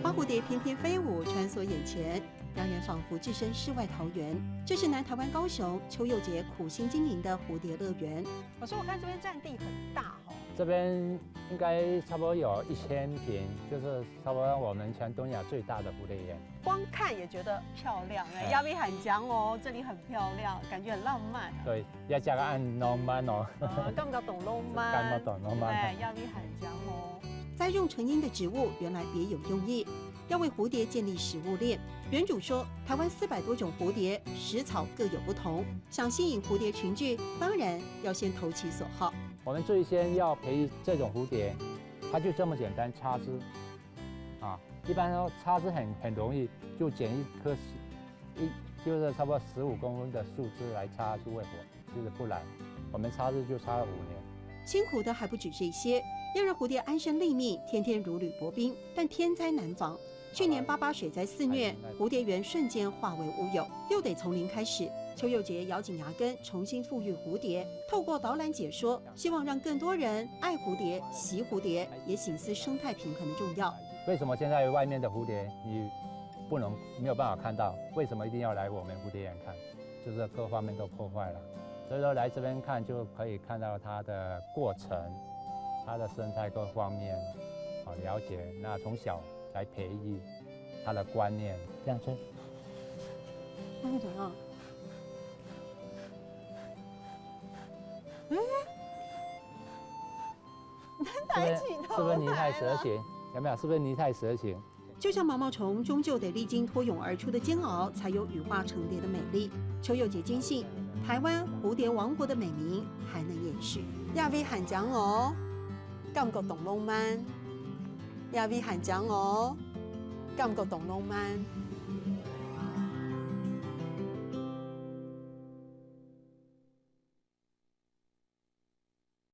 花蝴蝶翩翩飞舞，穿梭眼前，让人仿佛置身世外桃源。这是南台湾高雄邱佑杰苦心经营的蝴蝶乐园。老师，我看这边占地很大哦。这边应该差不多有1000坪，就是差不多我们全东亚最大的蝴蝶园。光看也觉得漂亮哎，亚比罕江哦，这里很漂亮，感觉很浪漫。对，要加个按浪漫哦。感觉懂浪漫，感觉懂浪漫。对，亚比罕江哦。栽种成荫的植物原来别有用意，要为蝴蝶建立食物链。园主说，台湾400多种蝴蝶，食草各有不同，想吸引蝴蝶群聚，当然要先投其所好。我们最先要培育这种蝴蝶，它就这么简单，插枝啊。一般说插枝很容易，就剪一棵就是差不多15公分的树枝来插出未活，就是不然，我们插枝就插了5年。辛苦的还不止这些，要让蝴蝶安身立命，天天如履薄冰。但天灾难防，去年88水灾肆虐，蝴蝶园瞬间化为乌有，又得从零开始。邱佑杰咬紧牙根，重新复育蝴蝶，透过导览解说，希望让更多人爱蝴蝶、惜蝴蝶，也省思生态平衡的重要。为什么现在外面的蝴蝶你没有办法看到？为什么一定要来我们蝴蝶园看？就是各方面都破坏了，所以说来这边看就可以看到它的过程，它的生态各方面，了解。那从小来培育它的观念，这样子。那会怎样？抬起头，是不是泥态蛇形？有没有？是不是泥态蛇形？就像毛毛虫，终究得历经脱蛹而出的煎熬，才有羽化成蝶的美丽。邱佑杰坚信，台湾蝴蝶王国的美名还能延续。亚比罕江哦，感觉懂浪漫。亚比罕江哦，感觉懂浪漫。